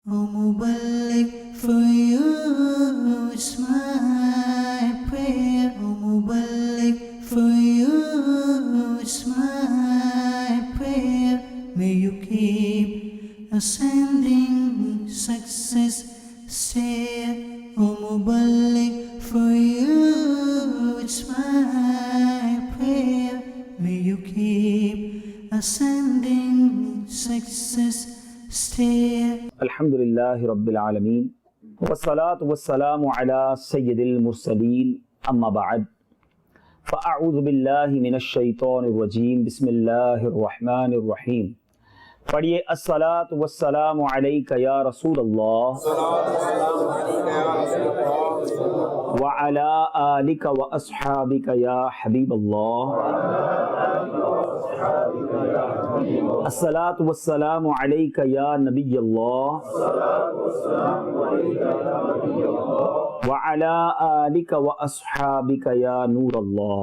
O Muballigh, for you is my prayer. O Muballigh, for you is my prayer. May you keep ascending success stair. O Muballigh, for you it's my prayer. May you keep ascending success stair. الحمدللہ رب العالمین والصلاة والسلام علی سید المرسلین اما بعد فاعوذ باللہ من الشیطان الرجیم بسم اللہ الرحمن الرحیم. پڑھیے الصلاة والسلام علیک یا رسول اللہ وعلی آلک واصحابک یا حبیب اللہ. الصلاة والسلام علیک یا نبی اللہ وعلی آلک واصحابک یا نور اللہ.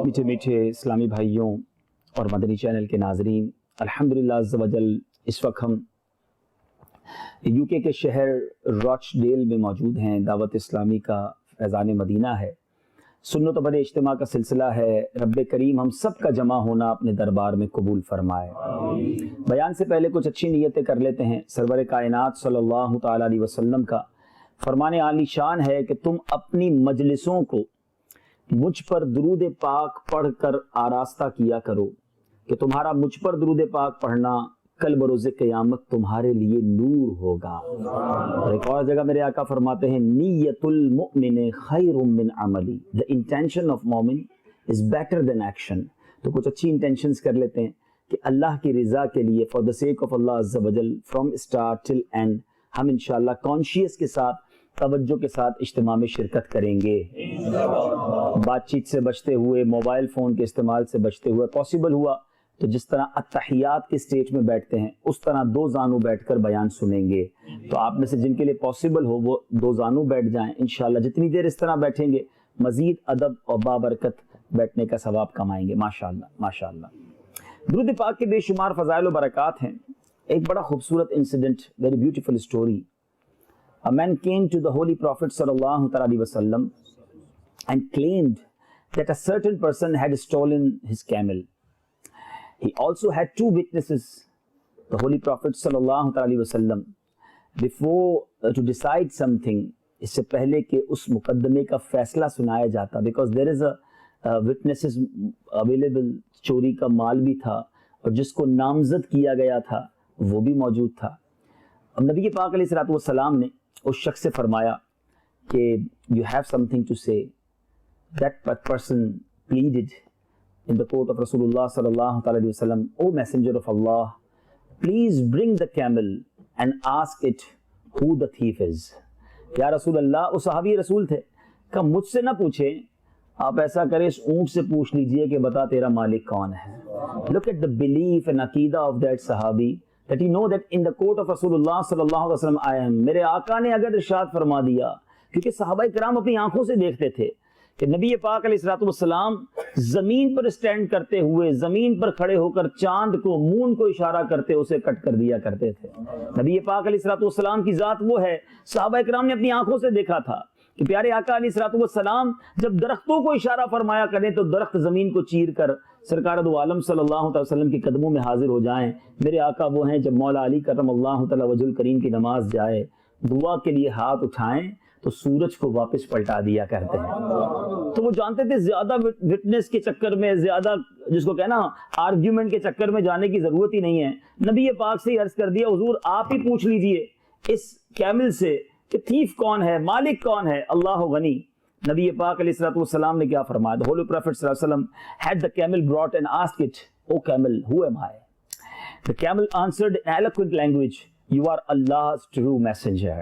میٹھے میٹھے اسلامی بھائیوں اور مدنی چینل کے ناظرین، الحمدللہ عز و جل اس وقت ہم یو کے شہر راچ ڈیل میں موجود ہیں. دعوت اسلامی کا فیضان مدینہ ہے، سنت و بد اجتماع کا سلسلہ ہے. رب کریم ہم سب کا جمع ہونا اپنے دربار میں قبول فرمائے. بیان سے پہلے کچھ اچھی نیتیں کر لیتے ہیں. سرور کائنات صلی اللہ تعالی علیہ وسلم کا فرمان عالی شان ہے کہ تم اپنی مجلسوں کو مجھ پر درود پاک پڑھ کر آراستہ کیا کرو کہ تمہارا مجھ پر درود پاک پڑھنا کل بروز قیامت تمہارے لیے نور ہوگا. اور ایک اور جگہ میرے آقا فرماتے ہیں نیت المؤمن خیر من عملی. The intention of مومن is better than action. تو کچھ اچھی انٹینشنز کر لیتے ہیں کہ اللہ کی رضا کے لیے for the sake of Allah عز و جل from start till end ہم انشاءاللہ کانشیس کے ساتھ توجہ کے ساتھ اجتماع میں شرکت کریں گے. بات چیت سے بچتے ہوئے، موبائل فون کے استعمال سے بچتے ہوئے، پاسبل ہوا تو جس طرح اتحیات کے سٹیج میں بیٹھتے ہیں اس طرح دو زانو بیٹھ کر بیان سنیں گے. تو آپ میں سے جن کے لیے پاسبل ہو وہ دو زانو بیٹھ جائیں. انشاءاللہ جتنی دیر اس طرح بیٹھیں گے مزید ادب اور بابرکت بیٹھنے کا ثواب کمائیں گے. ماشاءاللہ ماشاءاللہ. درود پاک کے بے شمار فضائل و برکات ہیں. ایک بڑا خوبصورت incident, very beautiful story. A man came to the Holy Prophet sallallahu alaihi wasallam and claimed that a certain person had stolen his camel. He also had two witnesses. The Holy Prophet sallallahu alaihi wasallam, before to decide something, اس سے پہلے کہ اس مقدمے کا فیصلہ سنایا جاتا, because there is a witnesses available, چوری کا مال بھی تھا اور جس کو نامزد کیا گیا تھا وہ بھی موجود تھا. اب نبی پاک علیہ الصلوۃ والسلام نے اس شخص سے فرمایا کہ you have something to say. That person pleaded in the court of Rasulullah sallallahu alaihi wasallam, O Messenger of Allah, please bring the camel and ask it who the thief is. یا رسول اللہ، وہ صحابی رسول تھے، کہ مجھ سے نہ پوچھیں، آپ ایسا کریں اس اونٹ سے پوچھ لیجئے کہ بتا تیرا مالک کون ہے. Look at the belief and عقیدہ of that صحابی, that he know that in the court of Rasulullah sallallahu alaihi wasallam I am. میرے آقا نے اگر ارشاد فرما دیا، کیونکہ صحابہ کرام اپنی آنکھوں سے دیکھتے تھے کہ نبی پاک علیہ الصلوۃ والسلام زمین پر اسٹینڈ کرتے ہوئے، زمین پر کھڑے ہو کر چاند کو، مون کو اشارہ کرتے اسے کٹ کر دیا کرتے تھے. نبی پاک علیہ الصلوۃ والسلام کی ذات وہ ہے، صحابہ کرام نے اپنی آنکھوں سے دیکھا تھا کہ پیارے آقا علیہ الصلوۃ والسلام جب درختوں کو اشارہ فرمایا کریں تو درخت زمین کو چیر کر سرکار دو عالم صلی اللہ علیہ وسلم کے قدموں میں حاضر ہو جائیں. میرے آقا وہ ہیں جب مولا علی کرم اللہ تعالی وجہ الکریم کی نماز جائے، دعا کے لیے ہاتھ اٹھائیں تو سورج کو واپس پلٹا دیا کرتے ہیں. تو وہ جانتے تھے زیادہ وٹنس کے چکر میں، زیادہ جس کو کہنا آرگیومنٹ کے چکر میں جانے کی ضرورت ہی نہیں ہے. نبی پاک سے ہی عرض کر دیا حضور آپ ہی پوچھ لیجئے اس کیمل سے کہ تھیف کون ہے، مالک کون ہے. اللہ غنی. نبی پاک علیہ الصلوۃ والسلام نے کیا فرمایا؟ The Holy Prophet صلی اللہ علیہ وسلم had the camel brought and asked it, O camel, who am I? The camel answered in eloquent language, You are Allah's true messenger.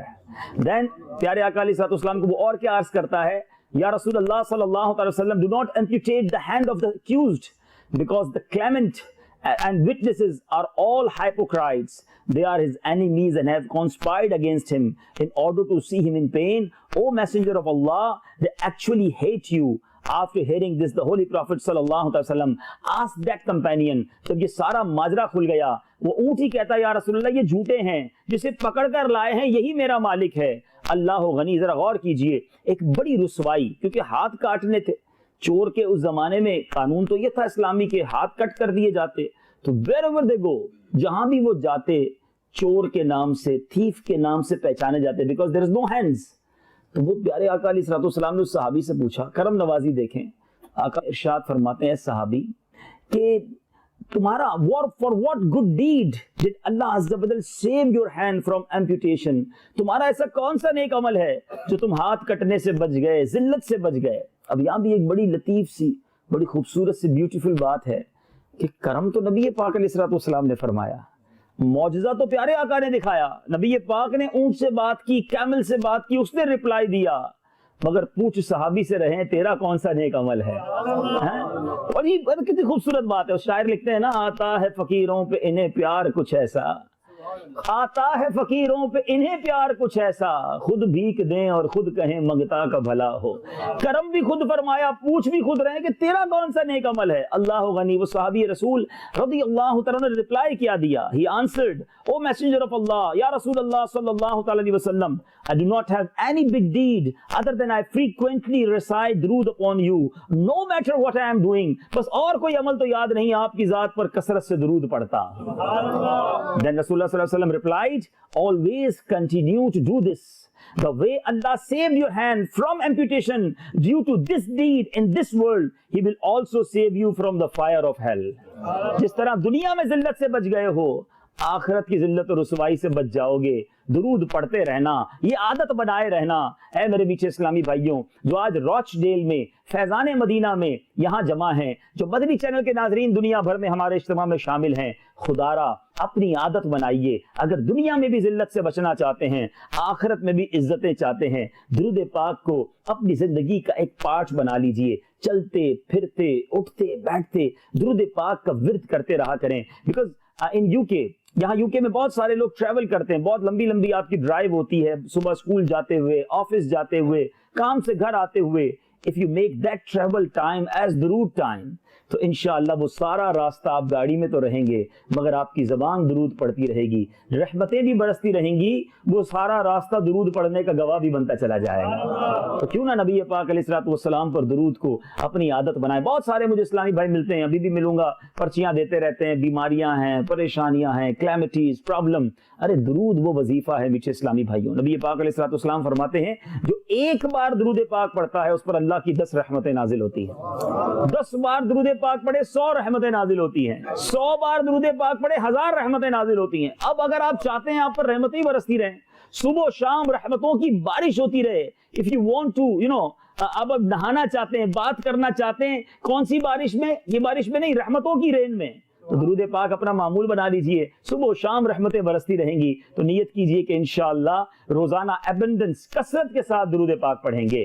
Then پیارے آقا علیہ الصلوۃ والسلام کو وہ اور کیا عرض کرتا ہے؟ یا رسول اللہ صلی اللہ علیہ وسلم, do not amputate the hand of the accused, because the claimant and witnesses are all hypocrites. They are his enemies and have conspired against him in order to see him in pain. O Messenger of Allah, they actually hate you. After hearing this, the Holy Prophet sallallahu alaihi wasallam asked that companion, جب یہ سارا ماجرا کھل گیا وہ اونٹ ہی کہتا ہے یا رسول اللہ یہ جھوٹے ہیں، جسے پکڑ کر لائے ہیں یہی میرا مالک ہے۔ اللہ غنی، ذرا غور کیجئے، ایک بڑی رسوائی، کیونکہ ہاتھ کاٹنے تھے چور کے اس زمانے میں، قانون تو یہ تھا اسلامی کے ہاتھ کٹ کر دیے جاتے، تو wherever they go، جہاں بھی وہ جاتے چور کے نام سے، تھیف کے نام سے پہچانے جاتے، because there is no hands۔ تو وہ پیارے آقا علیہ السلام نے اس صحابی سے پوچھا، کرم نوازی دیکھیں، آقا ارشاد فرماتے ہیں صحابی کہ تمہارا for what good deed did Allah Azza wa Jal save your hand from amputation؟ تمہارا ایسا کون سا نیک عمل ہے جو تم ہاتھ کٹنے سے بچ گئے، ذلت سے بچ گئے؟ اب یہاں بھی ایک بڑی لطیف سی، بڑی خوبصورت سی بیوٹیفل بات ہے کہ کرم تو نبی پاک علیہ السلام نے فرمایا، معجزہ تو پیارے آقا نے دکھایا، نبی پاک نے اونٹ سے بات کی، کیمل سے بات کی، اس نے ریپلائی دیا، مگر پوچھ صحابی سے رہے تیرا کون سا نیک عمل ہے؟ اور یہ کتنی خوبصورت بات ہے، شاعر لکھتے ہیں نا، آتا ہے فقیروں پہ انہیں پیار کچھ ایسا، آتا ہے فقیروں پہ انہیں پیار کچھ ایسا، خود بھیک دیں اور خود کہیں منگتا کا بھلا ہو۔ کرم بھی خود فرمایا، پوچھ بھی خود رہے کہ تیرا کون سا نیک عمل ہے؟ اللہ غنی، وہ صحابی رسول رضی اللہ تعالیٰ نے ریپلائی کیا دیا، he answered, O messenger of Allah، یا رسول اللہ صلی اللہ تعالیٰ علیہ وسلم، I do not have any big deed other than I frequently recite درود upon you no matter what I am doing۔ بس اور کوئی عمل تو یاد نہیں، آپ کی ذات پر کثرت سے درود پڑھتا۔ Then Rasulullah sallallahu alaihi wasallam replied, always continue to do this۔ The way Allah saved your hand from amputation due to this deed in this world, He will also save you from the fire of hell۔ جس طرح دنیا میں ذلت سے بچ گئے ہو، آخرت کی ذلت و رسوائی سے بچ جاؤ گے۔ درود پڑھتے رہنا، یہ عادت بنائے رہنا۔ اے میرے میٹھے اسلامی بھائیوں، جو آج راچ ڈیل میں، فیضان مدینہ میں یہاں جمع ہیں، جو مدنی چینل کے ناظرین دنیا بھر میں ہمارے اجتماع میں شامل ہیں، خدا را اپنی عادت بنائیے، اگر دنیا میں بھی ذلت سے بچنا چاہتے ہیں، آخرت میں بھی عزتیں چاہتے ہیں، درود پاک کو اپنی زندگی کا ایک پارٹ بنا لیجئے۔ چلتے پھرتے اٹھتے بیٹھتے درود پاک کا ورد کرتے رہا کریں۔ بیکاز ان یو کے، یہاں یو کے میں بہت سارے لوگ ٹریول کرتے ہیں، بہت لمبی لمبی آپ کی ڈرائیو ہوتی ہے، صبح اسکول جاتے ہوئے، آفس جاتے ہوئے، کام سے گھر آتے ہوئے۔ if you make that travel time as درود time، تو انشاءاللہ وہ سارا راستہ آپ گاڑی میں تو رہیں گے، مگر آپ کی زبان درود پڑھتی رہے گی، رحمتیں بھی برستی رہیں گی، وہ سارا راستہ درود پڑھنے کا گواہ بھی بنتا چلا جائے گا۔ تو کیوں نہ نبی پاک علیہ السلام پر درود کو اپنی عادت بنائیں۔ بہت سارے مجھے اسلامی بھائی ملتے ہیں، ابھی بھی ملوں گا، پرچیاں دیتے رہتے ہیں، بیماریاں ہیں، پریشانیاں ہیں، کلیمٹیز، پرابلم۔ ارے درود وہ وظیفہ ہے میٹھے اسلامی بھائیوں، نبی پاک علیہ السلام فرماتے ہیں جو ایک بار درود پاک پڑھتا ہے اس پر اللہ کی 10 رحمتیں نازل ہوتی ہیں۔ 10 بار درود پاک پڑھے 100 رحمتیں نازل ہوتی ہیں، 100 بار درود پاک پڑھے 1000 رحمتیں نازل ہوتی ہیں۔ اب اگر آپ چاہتے ہیں آپ پر رحمتیں برستی رہیں، صبح و شام رحمتوں کی بارش ہوتی رہے، if you want to اب نہانا چاہتے ہیں، بات کرنا چاہتے ہیں، کون سی بارش میں؟ یہ بارش میں نہیں، رحمتوں کی رین میں، تو درود پاک اپنا معمول بنا لیجئے، صبح و شام رحمتیں برستی رہیں گی۔ تو نیت کیجئے کہ انشاءاللہ روزانہ ایبنڈنس، کثرت کے ساتھ درود پاک پڑھیں گے۔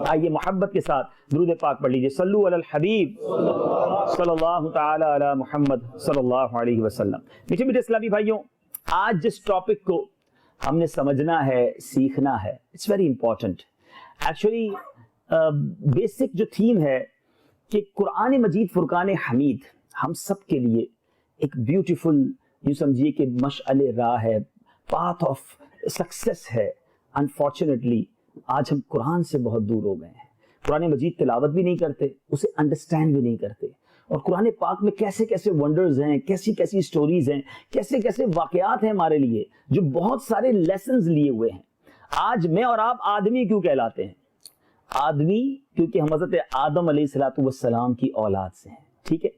آئیے محبت کے ساتھ درود پاک پڑھ لیجئے، صلو علی الحبیب صلی اللہ تعالی علی محمد صلی اللہ علیہ وسلم۔ میٹھے میٹھے اسلامی بھائیوں، آج جس ٹاپک کو ہم نے سمجھنا ہے، سیکھنا ہے، it's very important. Actually basic جو تھیم ہے کہ قرآن مجید فرقان حمید ہم سب کے لیے ایک بیوٹیفل، یوں سمجھیے کہ مشعل راہ ہے، پاتھ آف سکسیس ہے۔ انفارچونیٹلی آج ہم قرآن سے بہت دور ہو گئے ہیں، قرآن مجید تلاوت بھی نہیں کرتے، اسے انڈرسٹینڈ بھی نہیں کرتے، اور قرآن پاک میں کیسے کیسے ونڈرز ہیں، کیسی کیسی سٹوریز ہیں، کیسے کیسے واقعات ہیں ہمارے لیے جو بہت سارے لیسنز لیے ہوئے ہیں۔ آج میں اور آپ آدمی کیوں کہلاتے ہیں؟ آدمی کیونکہ ہم حضرت آدم علیہ السلام کی اولاد سے ہیں، ٹھیک ہے۔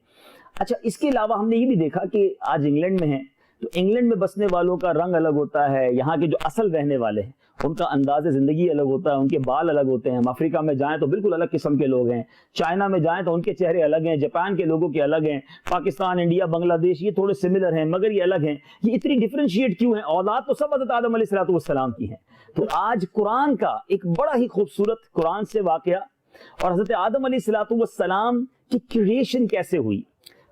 اچھا، اس کے علاوہ ہم نے یہ بھی دیکھا کہ آج انگلینڈ میں ہیں تو انگلینڈ میں بسنے والوں کا رنگ الگ ہوتا ہے، یہاں کے جو اصل رہنے والے ہیں ان کا انداز زندگی الگ ہوتا ہے، ان کے بال الگ ہوتے ہیں۔ افریقہ میں جائیں تو بالکل الگ قسم کے لوگ ہیں، چائنا میں جائیں تو ان کے چہرے الگ ہیں، جاپان کے لوگوں کے الگ ہیں، پاکستان، انڈیا، بنگلہ دیش یہ تھوڑے سملر ہیں مگر یہ الگ ہیں۔ یہ اتنی ڈیفرینشیٹ کیوں ہیں؟ اولاد تو سب حضرت آدم علیہ السلام کی ہیں۔ تو آج قرآن کا ایک بڑا ہی خوبصورت قرآن سے واقعہ، اور حضرت آدم علیہ السلام کی کریشن کیسے ہوئی۔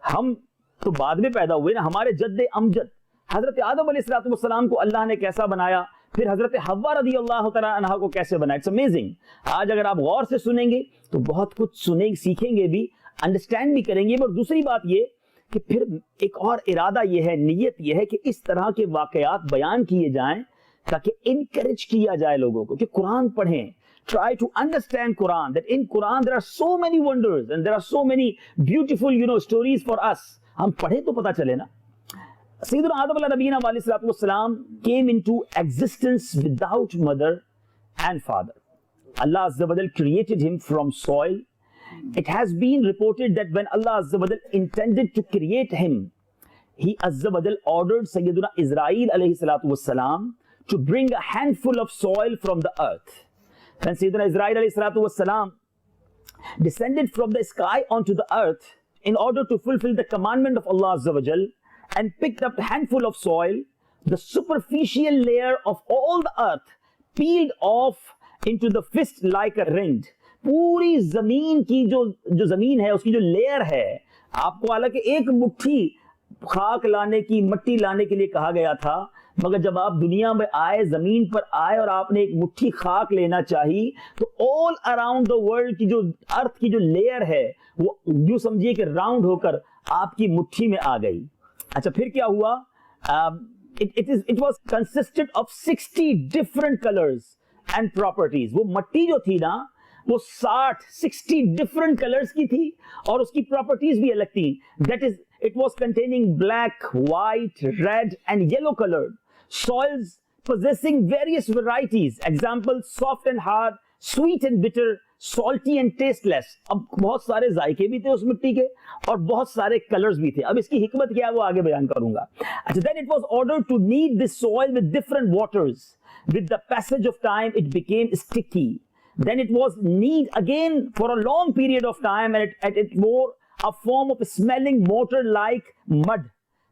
ہم تو بعد میں پیدا ہوئے نا، ہمارے جد امجد حضرت آدم علیہ السلام کو اللہ نے کیسا بنایا، پھر حضرت حوا رضی اللہ تعالیٰ عنہا کو کیسے بنایا۔ It's amazing. آج اگر آپ غور سے سنیں گے تو بہت کچھ سیکھیں گے بھی، انڈرسٹینڈ بھی کریں گے۔ اور دوسری بات یہ کہ پھر ایک اور ارادہ یہ ہے, نیت یہ ہے کہ اس طرح کے واقعات بیان کیے جائیں تاکہ انکریج کیا جائے لوگوں کو کہ قرآن پڑھیں. Try to understand Quran, that in Quran there are so many wonders and there are so many beautiful, stories for us. ہم پڑھیں تو پتہ چلے نا. سیدنا آدم علیہ نبینا علیہ الصلوۃ والسلام came into existence without mother and father. Allah Azza wa Jal created him from soil. It has been reported that when Allah Azza wa Jal intended to create him, he Azza wa Jal ordered Sayyiduna Israel alayhi salatu wassalam to bring a handful of soil from the earth. When Sayyidina Israel alayhi salatu wassalam descended from the sky onto the earth in order to fulfill the commandment of Allah Azza wa Jal and picked up a handful of soil, the superficial layer of all the earth peeled off into the fist like a rind. پوری زمین کی جو زمین ہے اس کی جو layer ہے, آپ کو حالانکہ ایک مٹھی خاک لانے کی, مٹی لانے کے لیے کہا گیا تھا, مگر جب آپ دنیا میں آئے, زمین پر آئے اور آپ نے ایک مٹھی خاک لینا چاہی تو all around the world کی جو ارتھ کی جو لیئر ہے وہ یوں سمجھیے کہ راؤنڈ ہو کر آپ کی مٹھی میں آ گئی. اچھا پھر کیا ہوا؟ It was consisted of 60 different colors and properties. وہ مٹی جو تھی نا وہ 60 different colors کی تھی اور اس کی properties بھی الگ تھی. That is, it was containing black, white, red and yellow colored soils possessing various varieties. Example, soft and hard, sweet and bitter, salty and tasteless. اب بہت سارے ذائقے بھی تھے اس مٹی کے اور بہت سارے کلرز بھی تھے. اب اس کی حکمت کیا ہے وہ آگے بیان کروں گا. اچھا, then it was ordered to knead this soil with different waters. With the passage of time it became sticky. Then it was kneaded again for a long period of time and it wore a form of smelling mortar like mud.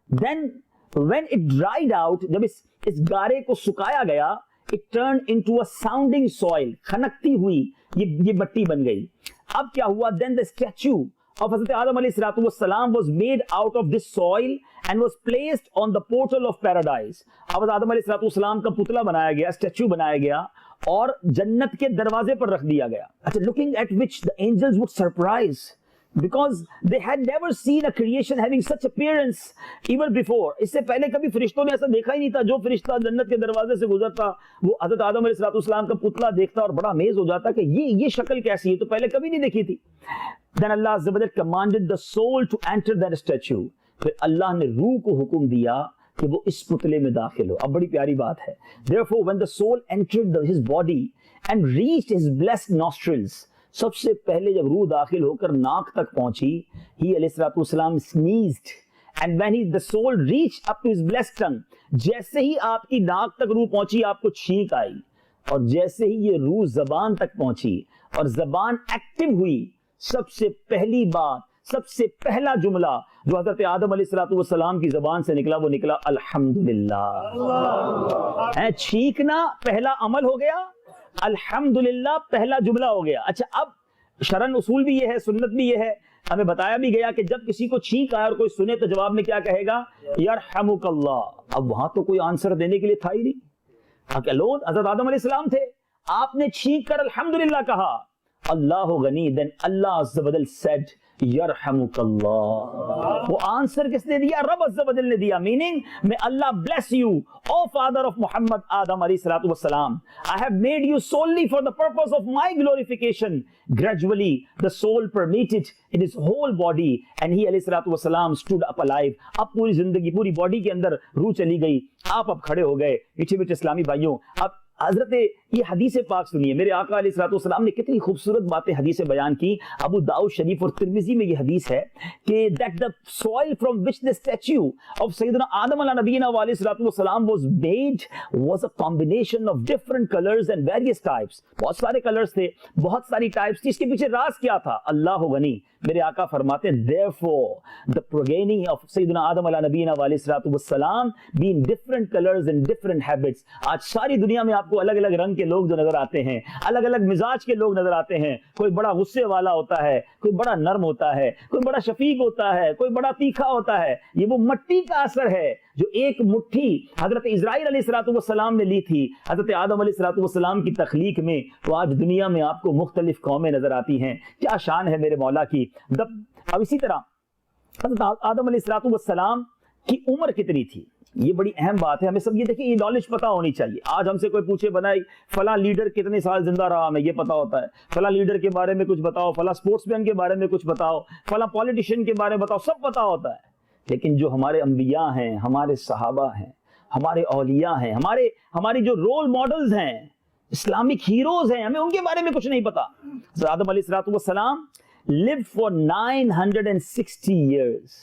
Then when it dried out, جب اس گارے کو سکایا گیا, it turned into a sounding soil. کھنکتی ہوئی یہ مٹی بن گئی. اب کیا ہوا؟ Then the statue of Hazrat Adam alayhi salatu wassalam was made out of this soil and was placed on the portal of paradise. اب حضرت آدم علیہ الصلوۃ والسلام کا پتلا بنایا گیا, اسٹیچو بنایا گیا اور جنت کے دروازے پر رکھ دیا گیا. اچھا, looking at which the angels would surprise because they had never seen a creation having such appearance even before. اس سے پہلے کبھی فرشتوں نے ایسا دیکھا ہی نہیں تھا. جو فرشتہ جنت کے دروازے سے گزرتا وہ حضرت آدم علیہ الصلوۃ والسلام کا پتلا دیکھتا اور بڑا امیز ہو جاتا کہ یہ شکل کیسی ہے, تو پہلے کبھی نہیں دیکھی تھی. Then Allah Azza wa Jal commanded the soul to enter that statue. پھر اللہ نے روح کو حکم دیا کہ وہ اس پتلے میں داخل ہو. اب بڑی پیاری بات ہے. Therefore when the soul entered his body and reached his blessed nostrils, سب سے پہلے جب روح داخل ہو کر ناک تک پہنچی, he علیہ الصلوۃ والسلام sneezed and when the soul reached up to his blessed tongue, جیسے ہی آپ کی ناک تک روح پہنچی آپ کو چھینک آئی, اور جیسے ہی یہ روح زبان تک پہنچی اور زبان ایکٹیو ہوئی, سب سے پہلی بات, سب سے پہلا جملہ جو حضرت آدم علیہ الصلوۃ والسلام کی زبان سے نکلا وہ نکلا الحمدللہ. چھینکنا پہلا عمل ہو گیا, الحمدللہ پہلا جملہ ہو گیا. اچھا, اب شرعن اصول بھی یہ ہے, سنت بھی یہ ہے, ہمیں بتایا بھی گیا کہ جب کسی کو چھینک آئے اور کوئی سنے تو جواب میں کیا کہے گا؟ یرحمک اللہ. اب وہاں تو کوئی آنسر دینے کے لیے تھا ہی نہیں. اکیلون حضرت آدم علیہ السلام تھے, آپ نے چھینک کر الحمدللہ کہا. اللہ غنی, then Allah Azza wa Jal said یرحمک اللہ. وہ آنسر کس نے دیا؟ رب عز و جل نے دیا. Meaning, may Allah bless you, O father of Muhammad Adam alayhi salatu wassalam. I have made you solely for the purpose of my glorification. Gradually the soul permeated in his whole body and he alayhi salatu wassalam stood up alive. اب پوری زندگی, پوری body کے اندر روح چلی گئی, آپ اب کھڑے ہو گئے. میٹھے میٹھے اسلامی بھائیوں, اب حضرت یہ حدیث پاک سنیے. میرے آقا علیہ الصلوۃ والسلام نے کتنی خوبصورت باتیں حدیث بیان کی. ابو داؤد شریف اور ترمذی میں یہ حدیث ہے کہ that the soil from which the statue of Sayyidina Adam علیہ نبینا علیہ الصلوۃ والسلام was made was a combination of different colors and various types. بہت سارے کلرز تھے, بہت ساری ٹائپس تھی. اس کے پیچھے راز کیا تھا؟ اللہ غنی. میرے آقا فرماتے ہیں therefore the progeny of Sayyidina Adam علیہ نبینا علیہ الصلوۃ والسلام being different colors and different habits. آج ساری دنیا میں آپ کو الگ الگ رنگ کے لوگ جو نظر آتے ہیں, الگ الگ مزاج کے لوگ نظر آتے ہیں. کوئی بڑا غصے والا ہوتا ہے, کوئی بڑا نرم ہوتا ہے, کوئی بڑا شفیق ہوتا ہے, کوئی بڑا تیکھا ہوتا ہے. یہ وہ مٹی کا اثر ہے جو ایک مٹھی حضرت اسرائیل علیہ الصلوۃ والسلام نے لی تھی حضرت آدم علیہ الصلوۃ والسلام کی تخلیق میں. تو آج دنیا میں آپ کو مختلف قومیں نظر آتی ہیں. کیا شان ہے میرے مولا کی. اب اسی طرح حضرت آدم علیہ السلام کی عمر کتنی تھی؟ یہ بڑی اہم بات ہے. ہمیں سب یہ دیکھیں یہ نالج پتا ہونی چاہیے. آج ہم سے کوئی پوچھے بنائی فلاں لیڈر کتنے سال زندہ رہا، ہمیں یہ پتا ہوتا ہے. فلاں لیڈر کے بارے میں کچھ بتاؤ، فلاں سپورٹس مین کے بارے میں کچھ بتاؤ، فلاں پولیٹیشین کے بارے میں بتاؤ، سب پتا ہوتا ہے. لیکن جو ہمارے انبیاء ہیں، ہمارے صحابہ ہیں، ہمارے اولیاء ہیں، ہماری جو رول ماڈلز ہیں، اسلامک ہیروز ہیں، ہمیں ان کے بارے میں کچھ نہیں پتا. آدم علیہ السلام lived for 960 years.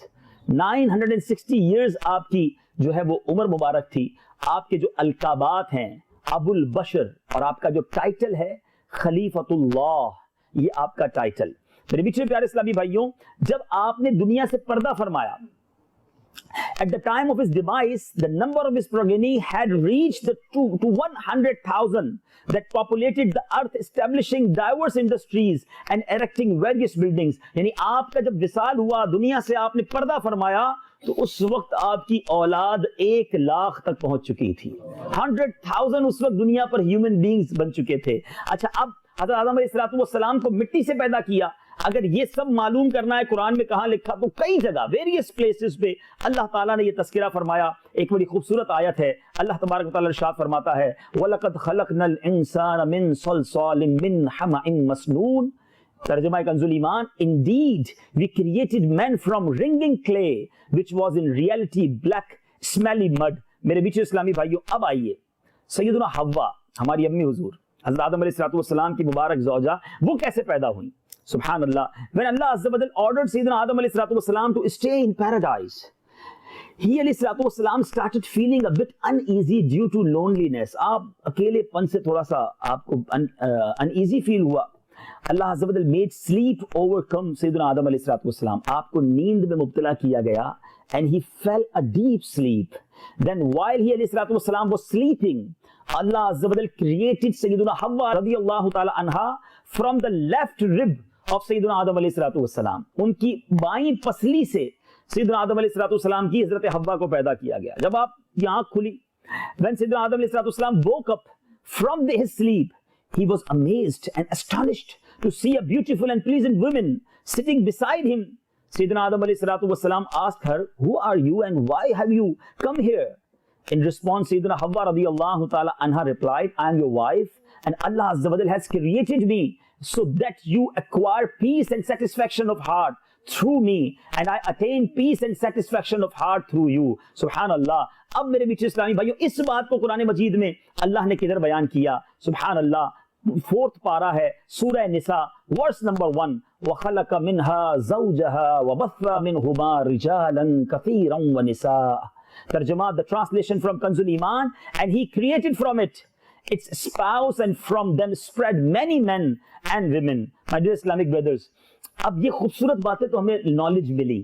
960 years آپ کی جو ہے وہ عمر مبارک تھی. آپ کے جو القابات ہیں ابو البشر، اور آپ کا جو ٹائٹل ہے خلیفۃ اللہ، یہ آپ کا ٹائٹل. میرے بیچ میں پیارے اسلامی بھائیوں، جب آپ نے دنیا سے پردہ فرمایا، at the time of his demise, the number of his progeny had reached to 100,000 that populated the earth, establishing diverse industries and erecting various buildings. یعنی آپ کا جب وصال ہوا، دنیا سے آپ نے پردہ فرمایا، تو اس وقت آپ کی اولاد 1,00,000 تک پہنچ چکی تھی. 100,000 اس وقت دنیا پر ہیومن بینگز بن چکے تھے. اچھا، اب حضرت آدم علیہ السلام کو مٹی سے پیدا کیا. اگر یہ سب معلوم کرنا ہے قرآن میں کہاں لکھا، تو کئی جگہ ویریس پلیسز پہ اللہ تعالیٰ نے یہ تذکرہ فرمایا. ایک بڑی خوبصورت آیت ہے، اللہ تبارک و تعالیٰ ارشاد فرماتا ہے وَلَقَدْ خَلَقْنَا الْإِنسَانَ مِنْ صَلْصَالٍ مِنْ حَمَإٍ مَسْنُونٍ. ترجمہ کنز ایمان، indeed we created men from wringing clay which was in reality black smelly mud. میرے بیچ اسلامی بھائیوں، اب آئیے سیدنا حوا، ہماری امی حضور حضرت آدم علیہ السلام کی مبارک زوجہ، وہ کیسے پیدا ہوئیں؟ سبحان اللہ. When Allah Azza wa Jalla ordered Sayyidina Adam alayhi salatu wasalam to stay in paradise, he alayhi salatu wasalam started feeling a bit uneasy due to loneliness. آپ اکیلے پن سے تھوڑا سا آپ کو uneasy feel ہوا. اللہ Azza wa Jalla made sleep overcome Sayyidina Adam alayhi salatu wasalam. آپ کو نیند میں مبتلا کیا گیا and he fell a deep sleep. Then while he alayhi salatu wasalam was sleeping, Allah Azza wa Jalla created Sayyidina Hawa radiyallahu ta'ala anha from the left rib of سیدنا آدم علیہ السلام. ان کی بائیں پسلی سے سیدنا آدم علیہ السلام کی حضرت حوا کو پیدا کیا گیا. جب آپ کی آنکھ کھلی، when سیدنا آدم علیہ السلام woke up from his sleep, he was amazed and astonished to see a beautiful and pleasant woman sitting beside him. سیدنا آدم علیہ السلام asked her, who are you and why have you come here? In response, سیدنا حوا رضی اللہ تعالی عنہ replied, I am your wife and Allah Azza wa Jalla has created me so that you acquire peace and satisfaction of heart through me, and I attain peace and satisfaction of heart through you. سبحان اللہ. اب میرے بیچ اسلامی بھائیوں، اس بات کو قرآن مجید میں اللہ نے کدھر بیان کیا؟ سبحان اللہ. 4th پارہ ہے سورہ نساء، ورس نمبر 1. وَخَلَقَ مِنْهَا زَوْجَهَا وَبَثَّ مِنْهُمَا رِجَالًا كَثِيرًا وَنِسَاءً. ترجمہ، the translation from Kanz al-Iman, and he created from it its spouse and from them spread many men and women. My dear Islamic brothers, اب یہ خوبصورت باتیں تو ہمیں نالج ملی.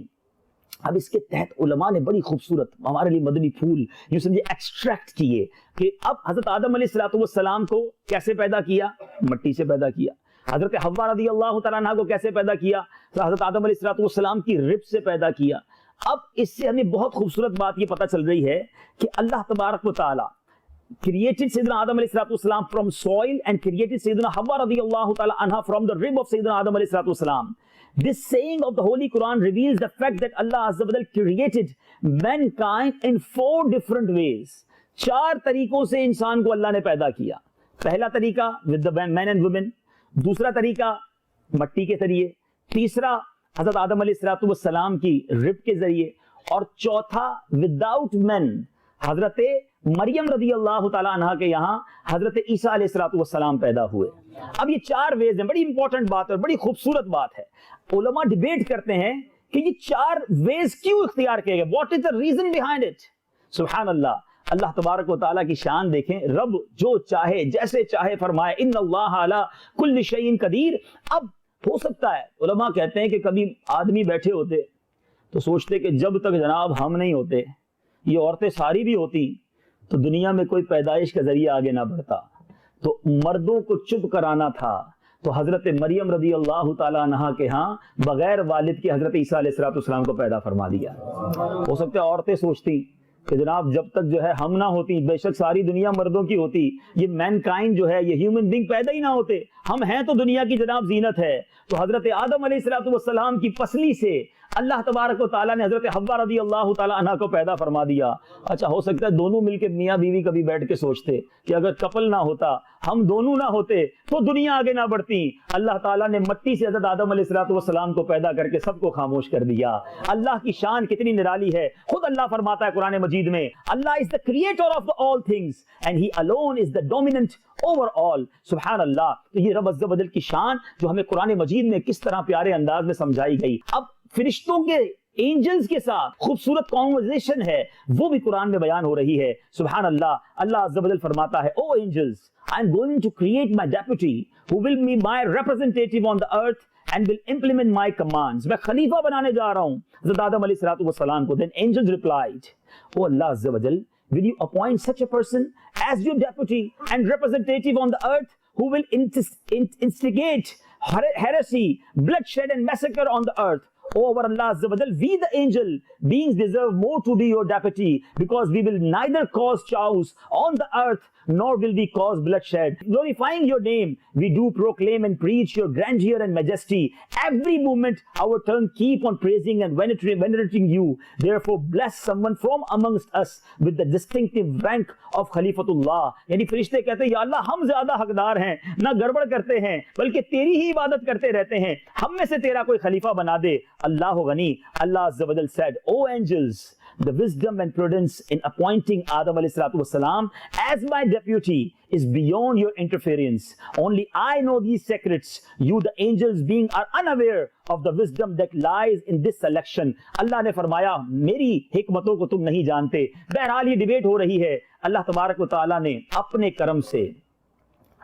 اب اس کے تحت علماء نے بڑی خوبصورت ہمارے لیے مدنی پھول یوں سمجھے ایکسٹریکٹ کیے کہ اب حضرت آدم علیہ السلام کو کیسے پیدا کیا؟ مٹی سے پیدا کیا. حضرت حوا رضی اللہ تعالیٰ عنہ کو کیسے پیدا کیا؟ حضرت آدم علیہ السلام کی رب سے پیدا کیا. اب اس سے ہمیں بہت خوبصورت بات یہ پتہ چل رہی ہے کہ اللہ تبارک و تعالیٰ created Sayyidina Adam alayhi salatu wasalam from soil and created Sayyidina Hawa radiyallahu ta'ala anha from the rib of Sayyidina Adam alayhi salatu wasalam. This saying of the Holy Quran reveals the fact that Allah Azza wa Jalla created mankind in 4 different ways. 4 طریقوں سے انسان کو اللہ نے پیدا کیا. پہلا طریقہ with the men and women, دوسرا طریقہ مٹی کے ذریعے، تیسرا حضرت آدم علیہ السلام کی رب کے ذریعے، اور چوتھا without men حضرت مریم رضی اللہ تعالیٰ عنہ کے یہاں حضرت عیسیٰ علیہ السلام پیدا ہوئے. اب یہ 4 ویز ہیں. بڑی امپورٹنٹ بات ہے اور بڑی خوبصورت بات ہے. علماء ڈیبیٹ کرتے ہیں کہ یہ 4 ویز کیوں اختیار کیے گئے، what is the reason behind it. سبحان اللہ. اللہ تبارک و تعالیٰ کی شان دیکھیں. رب جو چاہے جیسے چاہے فرمائے ان اللہ علی کل شیء قدیر. اب ہو سکتا ہے، علماء کہتے ہیں کہ کبھی آدمی بیٹھے ہوتے تو سوچتے کہ جب تک جناب ہم نہیں ہوتے، یہ عورتیں ساری بھی ہوتی، تو دنیا میں کوئی پیدائش کا ذریعہ آگے نہ بڑھتا، تو مردوں کو چپ کرانا تھا. تو حضرت مریم رضی اللہ تعالیٰ عنہ کے ہاں بغیر والد کے حضرت عیسیٰ علیہ السلام کو پیدا فرما دیا. ہو سکتا ہے عورتیں سوچتی کہ جناب جب تک جو ہے ہم نہ ہوتی، بے شک ساری دنیا مردوں کی ہوتی، یہ مین کائنڈ جو ہے، یہ ہیومن بینگ پیدا ہی نہ ہوتے، ہم ہیں تو دنیا کی جناب زینت ہے. تو حضرت آدم علیہ السلام کی پسلی سے اللہ تبارک و تعالیٰ نے حضرت حوا رضی اللہ تعالیٰ عنہ کو پیدا فرما دیا. اچھا ہو سکتا ہے دونوں مل کے میاں بیوی کبھی بیٹھ کے سوچتے کہ اگر کپل نہ ہوتا, ہم دونوں نہ ہوتے تو دنیا آگے نہ بڑھتی. اللہ تعالیٰ نے مٹی سے حضرت آدم علیہ السلام کو پیدا کر کے سب کو خاموش کر دیا. اللہ کی شان کتنی نرالی ہے. خود اللہ فرماتا ہے قرآن مجید میں, اللہ is the creator of all things and he alone is the dominant over all. سبحان اللہ. تو یہ رب عز و جل کی شان جو ہمیں قرآن مجید میں کس طرح پیارے انداز میں سمجھائی گئی. اب فرشتوں کے اینجلز کے ساتھ خوبصورت کانورسیشن ہے, وہ بھی قرآن میں بیان ہو رہی ہے. سبحان اللہ. اللہ عز و جل فرماتا ہے, او angels, I am going to create my deputy who will be my representative on the earth and will implement my commands. میں خلیفہ بنانے جا رہا ہوں حضرت آدم علیہ السلام کو. Then angels replied, oh Allah عز و جل, will you appoint such a person as your deputy and representative on the earth who will instigate heresy, bloodshed and massacre on the earth? Oh our Allah Azza wa Jal, we the angel beings deserve more to be your deputy because we will neither cause chaos on the earth nor will we cause bloodshed. Glorifying your name, we do proclaim and preach your grandeur and majesty. Every moment our tongue keep on praising and venerating you. Therefore bless someone from amongst us with the distinctive rank of Khalifatullah. یعنی فرشتے کہتے ہیں یا اللہ ہم زیادہ حقدار ہیں, نہ گڑبڑ کرتے ہیں بلکہ تیری ہی عبادت کرتے رہتے ہیں, ہم میں سے تیرا کوئی خلیفہ بنا دے. اللہ غنی. Allah Azza wa Jal said, O angels, the wisdom and prudence in appointing Adam alayhi salam as my deputy is beyond your interference. Only I know these secrets. You the angels being are unaware of the wisdom that lies in this selection. اللہ نے فرمایا میری حکمتوں کو تم نہیں جانتے. بہرحال یہ debate ہو رہی ہے. اللہ تبارک و تعالیٰ نے اپنے کرم سے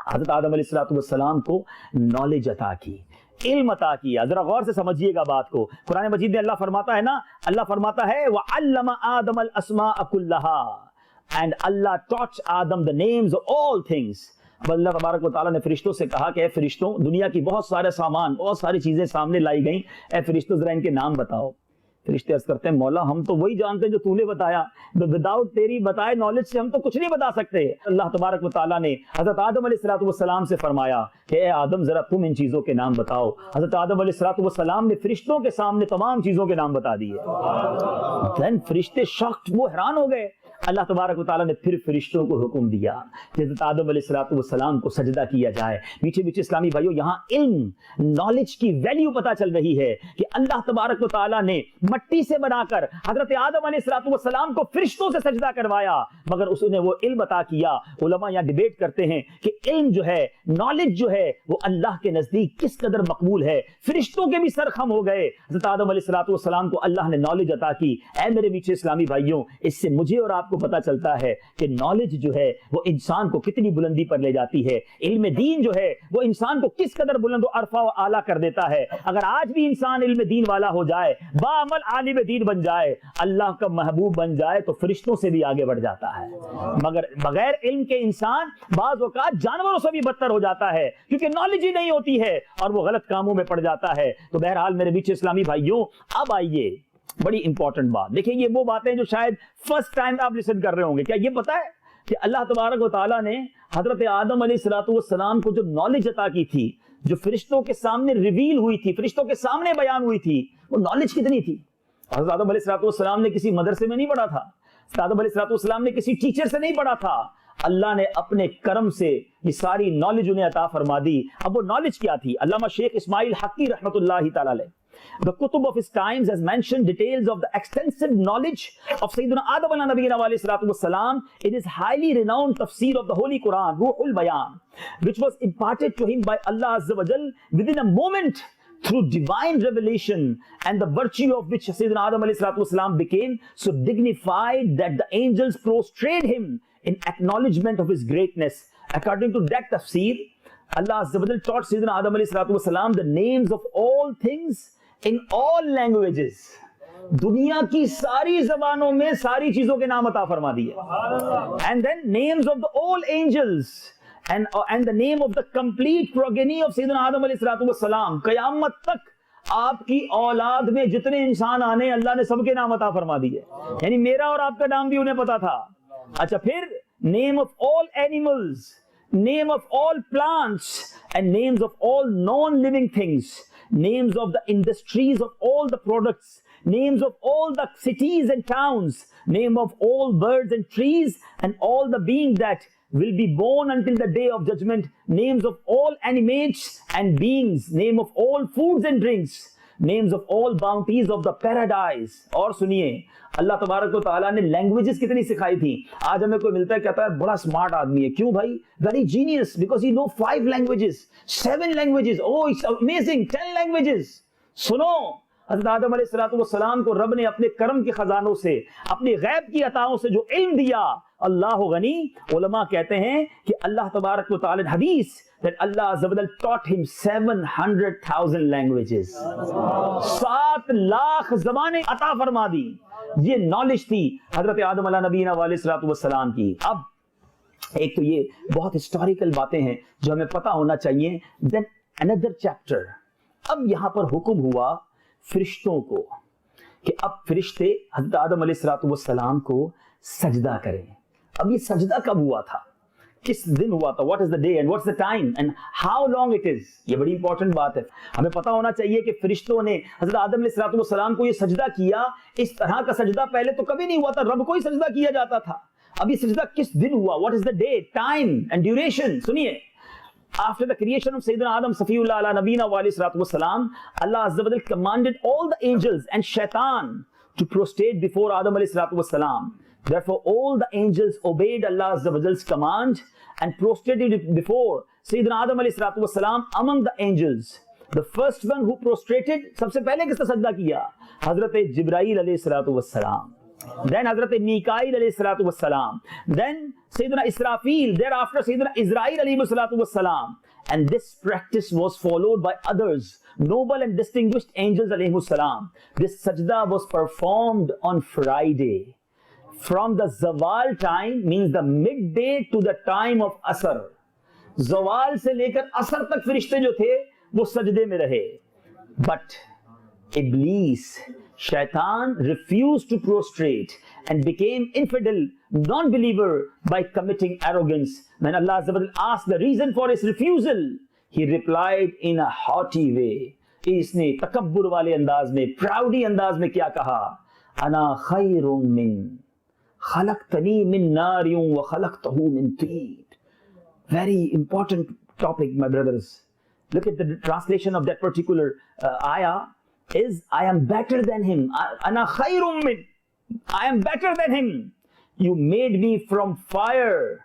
حضرت آدم علیہ السلام کو نالج عطا کی, علم عطا کیا. ذرا غور سے سمجھیے گا بات کو. قرآن مجید میں اللہ فرماتا ہے نا, اللہ فرماتا ہے وَعَلَّمَ آدَمَ الْأَسْمَاءَ كُلَّهَا and Allah taught Adam the names of all things. اب اللہ تبارک و تعالیٰ نے فرشتوں سے کہا کہ اے فرشتوں, دنیا کی بہت سارے سامان, بہت ساری چیزیں سامنے لائی گئیں, اے فرشتوں ذرا ان کے نام بتاؤ. فرشتے عرض کرتے ہیں مولا ہم تو وہی جانتے ہیں جو تو نے بتایا, وداؤٹ تیری بتائے نالج سے ہم تو کچھ نہیں بتا سکتے. اللہ تبارک و تعالیٰ نے حضرت آدم علیہ السلام سے فرمایا کہ اے آدم ذرا تم ان چیزوں کے نام بتاؤ. حضرت آدم علیہ السلام نے فرشتوں کے سامنے تمام چیزوں کے نام بتا دیے. دین فرشتے شاکڈ, وہ حیران ہو گئے. اللہ تبارک و تعالیٰ نے پھر فرشتوں کو حکم دیا کہ حضرت آدم علیہ السلام کو سجدہ کیا جائے. میٹھے میٹھے اسلامی بھائیو, یہاں علم, نالج کی ویلیو پتا چل رہی ہے کہ اللہ تبارک و تعالیٰ نے مٹی سے بنا کر حضرت آدم علیہ السلام کو فرشتوں سے سجدہ کروایا, مگر اس نے وہ علم عطا کیا. علماء یہاں ڈیبیٹ کرتے ہیں کہ علم جو ہے, نالج جو ہے, وہ اللہ کے نزدیک کس قدر مقبول ہے. فرشتوں کے بھی سر خم ہو گئے. حضرت آدم علیہ السلام کو اللہ نے نالج عطا کی. اے میرے میٹھے اسلامی بھائیوں, اس سے مجھے اور آپ کو پتا چلتا ہے کہ نالج جو ہے وہ انسان کو کتنی بلندی پر لے جاتی ہے. علم دین جو ہے وہ انسان کو کس قدر بلند و عرفہ و اعلیٰ کر دیتا ہے. اگر آج بھی انسان علم دین والا ہو جائے, باعمل عالم دین بن جائے, اللہ کا محبوب بن جائے, تو فرشتوں سے بھی آگے بڑھ جاتا ہے. مگر بغیر علم کے انسان بعض اوقات جانوروں سے بھی بدتر ہو جاتا ہے, کیونکہ نالج ہی نہیں ہوتی ہے اور وہ غلط کاموں میں پڑ جاتا ہے. تو بہرحال میرے میٹھے اسلامی بھائیوں, اب آئیے بڑی امپورٹنٹ بات دیکھیں. یہ وہ باتیں جو شاید فرسٹ ٹائم آپ لسن کر رہے ہوں گے. کیا یہ پتا ہے کہ اللہ تبارک و تعالیٰ نے حضرت آدم علیہ السلام کو جو نالج عطا کی تھی, جو فرشتوں کے سامنے ریویل ہوئی تھی, فرشتوں کے سامنے بیان ہوئی تھی, وہ نالج کتنی تھی؟ حضرت آدم علیہ السلام نے کسی مدرسے میں نہیں پڑھا تھا. حضرت آدم علیہ السلام نے کسی ٹیچر سے نہیں پڑھا تھا. اللہ نے اپنے کرم سے یہ ساری نالج انہیں عطا فرما دی. اب وہ نالج کیا تھی؟ علامہ شیخ اسماعیل حقی رحمۃ اللہ تعالی علیہ, the kutub of his times has mentioned details of the extensive knowledge of Sayyidina Adam ala nabiyina alayhi salatu wassalam in his highly renowned tafsir of the Holy Quran, Ruhul Bayan, which was imparted to him by Allah Azza wa Jal within a moment through divine revelation, and the virtue of which Sayyidina Adam alayhi salatu wassalam became so dignified that the angels prostrate him in acknowledgement of his greatness. According to that tafsir, Allah Azza wa Jal taught Sayyidina Adam alayhi salatu wassalam the names of all things in all languages. دنیا کی ساری زبانوں میں ساری چیزوں کے نام عطا فرما دیے. And then names of the all angels and the name of the complete progeny of Sayyidina Adam alayhi salatu wassalam. قیامت تک آپ کی اولاد میں جتنے انسان آنے, اللہ نے سب کے نام عطا فرما دیے. یعنی میرا اور آپ کا نام بھی انہیں پتا تھا. اچھا, پھر name of all animals, name of all plants and names of all non-living things. names of the industries of all the products, names of all the cities and towns, name of all birds and trees and all the beings that will be born until the day of judgment, names of all animates and beings, name of all foods and drinks, names of all bounties of the paradise. اور سنیے اللہ تبارک و تعالیٰ نے languages کتنی سکھائی تھی. آج ہمیں کوئی ملتا ہے کہتا ہے بڑا سمارٹ آدمی ہے. کیوں بھائی؟ Very genius, because he know 5 languages, 7 languages. Oh, it's amazing, 10 languages. سنو, حضرت آدم علیہ السلام کو رب نے اپنے کرم کے خزانوں سے, اپنی غیب کی عطاؤں سے جو علم دیا, اللہ غنی. علماء کہتے ہیں کہ اللہ تبارک و تعالیٰ, حدیث that Allah Azza wa Jal taught him 700,000 languages. 7 lakh زبانیں عطا فرما دی. یہ نالج تھی حضرت آدم علیہ نبینا علیہ السلام کی. اب ایک تو یہ بہت ہسٹوریکل باتیں ہیں جو ہمیں پتہ ہونا چاہیے. Then another chapter. اب یہاں پر حکم ہوا فرشتوں کو کہ اب فرشتے حضرت آدم علیہ السلام کو سجدہ کریں. اب یہ سجدہ کب ہوا تھا, کس دن ہوا تھا, what is the day and what's the time and how long it is. یہ بڑی امپورٹنٹ بات ہے. ہمیں پتا ہونا چاہیے کہ فرشتوں نے حضرت آدم علیہ السلام کو یہ سجدہ کیا. اس طرح کا سجدہ پہلے تو کبھی نہیں ہوا تھا, رب کو ہی سجدہ کیا جاتا تھا. اب یہ سجدہ کس دن ہوا, what is the day, time and duration. سنیے, after the creation of Sayyidina Adam Safi Allah ala Nabina wa alayhi salatu wassalam, Allah Azza wa Jal commanded all the angels and shaitan to prostrate before Adam alayhi salatu wassalam. Therefore all the angels obeyed Allah Azza wa Jal's command and prostrated before Sayyidina Adam alayhi salatu wassalam. Among the angels, the first one who prostrated, sabse pehle kis ne sajda kiya? Hazrat Jibreel alayhi salatu wassalam. Then Hazrat Mikail alayhi salatu wassalam. Then Sayyidina Israfil. Thereafter Sayyidina Israel alayhi salatu wassalam. And this practice was followed by others, noble and distinguished angels alayhi salam. This sajda was performed on Friday. From the zawal time, means the midday, to the time of asr. Zawal se lekar asr tak farishte jo the, wo sajde mein rahe. But Iblis, Shaitan, refused to prostrate and became infidel, non-believer by committing arrogance. When Allah Azza wa Jal asked the reason for his refusal, he replied in a haughty way. Isne takabbur wale andaz mein, proudy andaz mein kya kaha? Ana khayrun min khalaqtani min nariyun wa khalaqtahu min teen. Very important topic, my brothers. Look at the translation of that particular ayah. Is I am better than him. Ana khayrun min. I am better than him. You made me from fire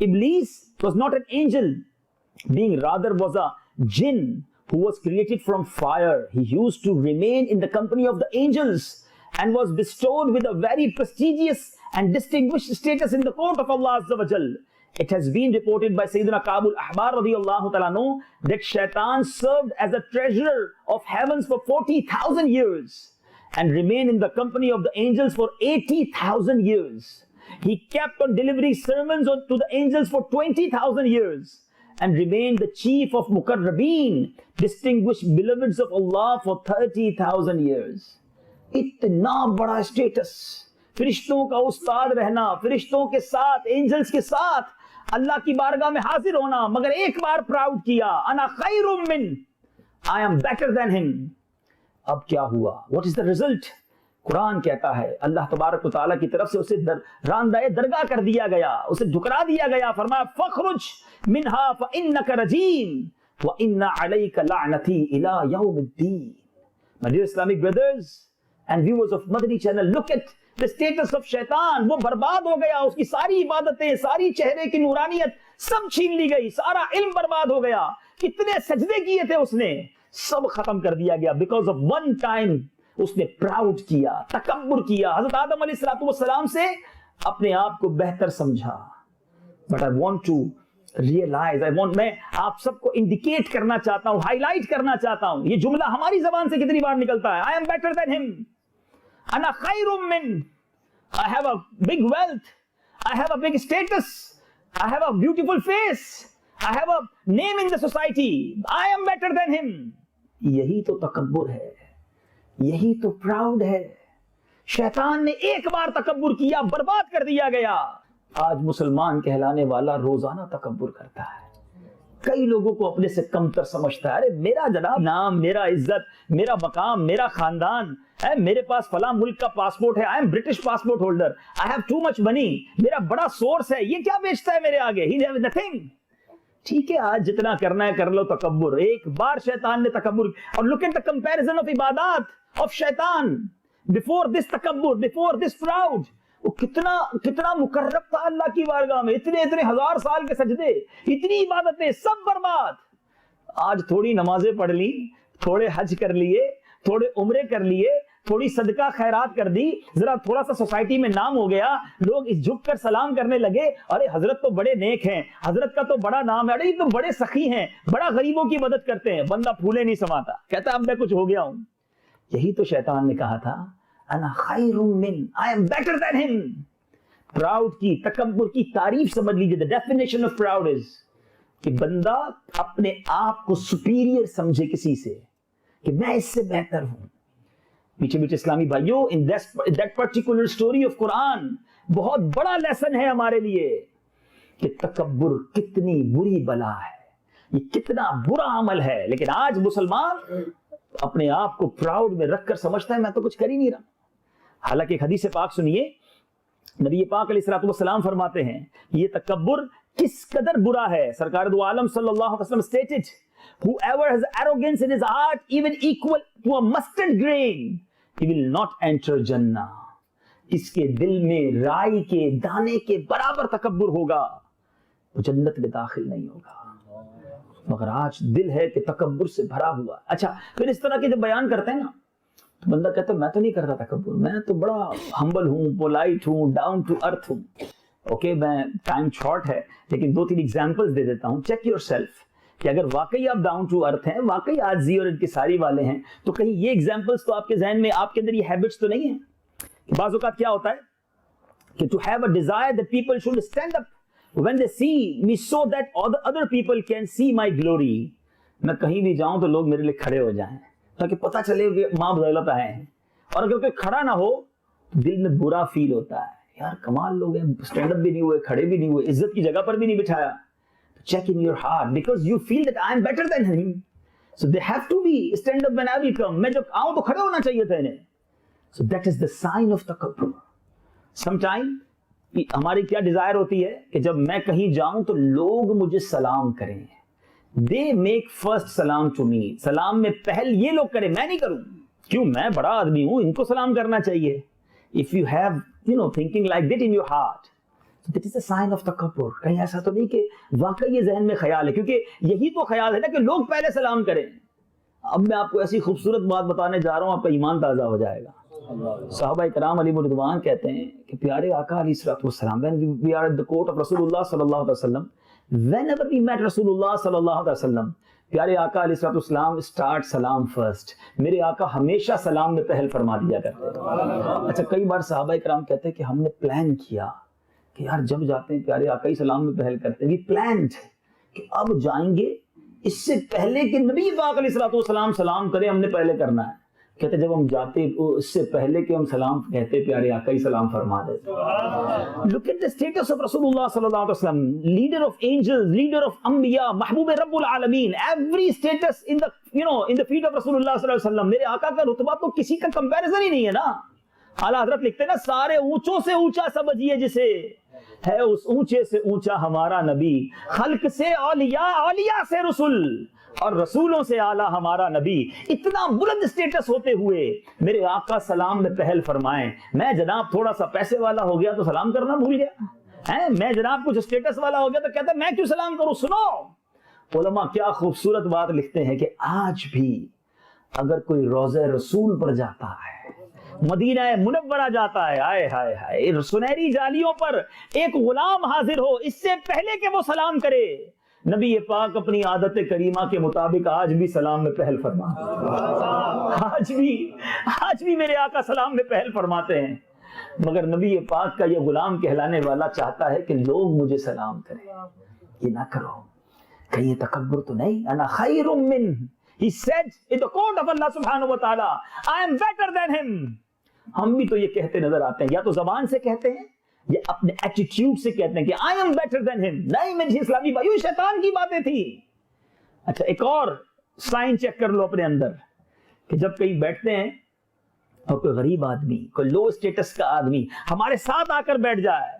Iblis was not an angel, being rather was a jinn who was created from fire. He used to remain in the company of the angels and was bestowed with a very prestigious and distinguished status in the court of Allah Azza wa Jal. It has been reported by Sayyidina Kabul Ahbar radiyallahu ta'ala anhu that Shaitan served as a treasurer of heavens for 40,000 years and remained in the company of the angels for 80,000 years. He kept on delivering sermons to the angels for 20,000 years and remained the chief of Muqarrabeen, distinguished beloveds of Allah, for 30,000 years. اتنا بڑا status, فرشتوں کا استاد رہنا, فرشتوں کے ساتھ, angels کے ساتھ اللہ کی بارگاہ میں حاضر ہونا, مگر ایک بار پراؤڈ کیا, انا خیر من, I am better than him. اب کیا ہوا? What is the result? قرآن کہتا ہے اللہ تبارک و تعالیٰ کی طرف سے اسے راندہ درگاہ کر دیا گیا, اسے ٹھکرا دیا گیا. فرمایا فخرج منہا فإنک رجیم وإن علیک لعنتی الی یوم الدین. My dear Islamic brothers and viewers of Madani channel, look at the status of Shaitan. وہ برباد ہو گیا, اس کی ساری عبادتیں, ساری چہرے کی نورانیت سب چھین لی گئی, سارا علم برباد ہو گیا. کتنے سجدے کیے تھے اس نے, سب ختم کر دیا گیا. Because of one time اس نے پراؤڈ کیا, تکبر کیا, حضرت آدم علیہ السلام سے اپنے آپ کو بہتر سمجھا. But I want to realize, میں آپ سب کو انڈیکیٹ کرنا چاہتا ہوں, ہائی لائٹ کرنا چاہتا ہوں. یہ جملہ ہماری زبان سے کتنی بار نکلتا ہے, I am better than him, انا خیر من, I have a big wealth, I have a big status, I have a beautiful face, I have a name in the society, I am better than him. یہی تو تکبر ہے, یہی تو proud ہے. شیطان نے ایک بار تکبر کیا, برباد کر دیا گیا. آج مسلمان کہلانے والا روزانہ تکبر کرتا ہے, کئی لوگوں کو اپنے سے کم تر سمجھتا ہے. ارے میرا جناب نام, میرا عزت, میرا مقام, میرا خاندان ہے, میرے پاس فلاں ملک کا پاسپورٹ ہے, I'm British passport holder, I have too much money, میرا بڑا سورس ہے, یہ کیا بیچتا ہے میرے آگے, ہی ہیز نتھنگ. ٹھیک ہے, آج جتنا کرنا ہے کر لو تکبر. ایک بار شیطان نے تکبر, اور look at the comparison of عبادات of شیطان before this تکبر, before this proud. وہ کتنا مقرب تھا اللہ کی بارگاہ میں, اتنے ہزار سال کے سجدے, اتنی عبادتیں, سب برباد. آج تھوڑی نمازیں پڑھ لی, تھوڑے حج کر لیے, تھوڑے عمرے کر لیے, تھوڑی صدقہ خیرات کر دی, ذرا تھوڑا سا سوسائٹی میں نام ہو گیا, لوگ اس جھک کر سلام کرنے لگے, ارے حضرت تو بڑے نیک ہیں, حضرت کا تو بڑا نام ہے, ارے یہ تو بڑے سخی ہیں, بڑا غریبوں کی مدد کرتے ہیں. بندہ پھولے نہیں سماتا, کہتا اب میں کچھ ہو گیا ہوں. یہی تو شیطان نے کہا تھا, انا خیر من, I am better than him. Proud کی, تکبر کی تعریف سمجھ لیجیے. the definition of proud is کہ بندہ اپنے آپ کو superior سمجھے کسی سے, کہ میں اس سے بہتر ہوں. میٹھے میٹھے اسلامی بھائیوں, in that particular story of قرآن بہت بڑا لیسن ہے ہمارے لیے کہ تکبر کتنی بری بلا ہے, یہ کتنا برا عمل ہے. لیکن آج مسلمان اپنے آپ کو پراؤڈ میں رکھ کر سمجھتا ہے میں تو کچھ کر ہی نہیں رہا. حالانکہ ایک حدیث پاک سنیے, نبی پاک علیہ الصلوۃ والسلام فرماتے ہیں یہ تکبر کس قدر برا ہے. سرکار دو عالم صلی اللہ علیہ وسلم stated, whoever has arrogance in his heart even equal to a mustard grain, he will not enter Jannah. اس کے دل میں رائی کے دانے کے برابر تکبر ہوگا, وہ جنت میں داخل نہیں ہوگا. مگر آج دل ہے کہ تکبر سے بھرا ہوا. اچھا, پھر اس طرح کے جب بیان کرتے ہیں نا, تو بندہ کہتا ہے میں تو نہیں کرتا تکبر, میں تو بڑا ہمبل ہوں, پولائٹ ہوں, ڈاؤن ٹو ارتھ ہوں. اوکے, میں ٹائم شارٹ ہے لیکن 2-3 ایگزامپلز دے دیتا ہوں. چیک یور سیلف کہ اگر واقعی آپ ڈاؤن ٹو ارتھ ہیں, واقعی عاجزی اور انکساری والے ہیں, تو کہیں یہ ایگزامپلز تو آپ کے ذہن میں, آپ کے اندر یہ ہیبٹس تو نہیں ہیں. بعض اوقات کیا ہوتا ہے کہ to have a desire that people should stand up when they see me so that all the other people can see my glory. میں کہیں بھی جاؤں تو لوگ میرے لیے کھڑے ہو جائیں تاکہ پتہ چلے کہ ماں بدولت آئے ہیں. اور اگر کوئی کھڑا نہ ہو تو دل میں برا فیل ہوتا ہے, یار کمال لوگ ہیں, اسٹینڈ اپ بھی نہیں ہوئے, کھڑے بھی نہیں ہوئے, عزت کی جگہ پر بھی نہیں بٹھایا. Check in your heart because you feel that I am better than him. So they have to be stand up when I will come. میں جب آؤں تو کھڑے ہونا چاہیے تھا انہیں. So that is the sign of تکبر. Sometime ہماری کیا ڈیزائر ہوتی ہے کہ جب میں کہیں جاؤں تو لوگ مجھے سلام کریں. They make first سلام to me. سلام میں پہل یہ لوگ کریں, میں نہیں کروں. کیوں, میں بڑا آدمی ہوں, ان کو سلام کرنا چاہیے. If you have thinking like that in your heart, that is a sign of تکبر. کہیں ایسا تو نہیں کہ واقعی یہ ذہن میں خیال ہے, کیونکہ یہی تو خیال ہے نا کہ لوگ پہلے سلام کریں. اب میں آپ کو ایسی خوبصورت بات بتانے جا رہا ہوں, آپ کا ایمان تازہ ہو جائے گا. صحابہ کرام علیہم رضوان کہتے ہیں کہ پیارے آقا علیہ الصلوۃ والسلام, when we are at the court of رسول اللہ صلی اللہ علیہ وسلم, whenever we met رسول اللہ صلی اللہ علیہ وسلم, پیارے آقا علیہ الصلوۃ والسلام start سلام first. میرے آقا ہمیشہ سلام میں پہل فرما دیا کرتے ہیں. اچھا, کئی بار صحابہ کرام کہتے ہیں کہ ہم نے پلان کیا کہ یار جب جاتے ہیں پیارے آقا ہی سلام میں پہل کرتے ہیں. We planned کہ اب جائیں گے اس سے پہلے کہ نبی پاک علیہ الصلوۃ والسلام سلام کریں, ہم نے پہلے کرنا ہے. کہتے جب ہم جاتے اس سے پہلے کہ ہم سلام کہتے پیارے آقا ہی سلام فرما دیتے. Look at the status of رسول اللہ صلی اللہ علیہ وسلم, leader of angels, leader of انبیاء, محبوب رب العالمین. Every status in the feet of رسول اللہ صلی اللہ علیہ وسلم. میرے آقا کا رتبہ تو کسی کا کمپیریزن ہی نہیں ہے نا. اعلیٰ حضرت لکھتے ہیں نا, سارے اونچوں سے اونچا سمجھیے جسے, ہے اس اونچے سے اونچا ہمارا نبی. خلق سے اولیاء, اولیاء سے رسول, اور رسولوں سے اعلیٰ ہمارا نبی. اتنا بلند اسٹیٹس ہوتے ہوئے میرے آقا سلام میں پہل فرمائیں. میں جناب تھوڑا سا پیسے والا ہو گیا تو سلام کرنا بھول گیا, میں جناب کچھ اسٹیٹس والا ہو گیا تو کہتا میں کیوں سلام کروں. سنو, علماء کیا خوبصورت بات لکھتے ہیں کہ آج بھی اگر کوئی روضہ رسول پر جاتا ہے, مدینہ منورہ جاتا ہے, آئے ہائے ہائے, سنہری جالیوں پر ایک غلام حاضر ہو, اس سے پہلے کہ وہ سلام کرے, نبی پاک اپنی عادت کریمہ کے مطابق آج بھی سلام میں پہل فرماتے ہیں. آج بھی میرے آقا سلام میں پہل فرماتے ہیں. مگر نبی پاک کا یہ غلام کہلانے والا چاہتا ہے کہ لوگ مجھے سلام کریں. یہ نہ کرو, کہیں یہ تکبر تو نہیں. انا خیر من, He said in the court of Allah subhanahu wa ta'ala, I am better than him. ہم بھی تو یہ کہتے نظر آتے ہیں, یا تو زبان سے کہتے ہیں یا اپنے ایٹیٹیوڈ سے کہتے ہیں کہ I am better than him. نہیں میرے اسلامی بھائیو, شیطان کی باتیں تھی. اچھا ایک اور سائن چیک کر لو اپنے اندر کہ جب کہیں بیٹھتے ہیں اور کوئی غریب آدمی, کوئی لو اسٹیٹس کا آدمی ہمارے ساتھ آ کر بیٹھ جائے,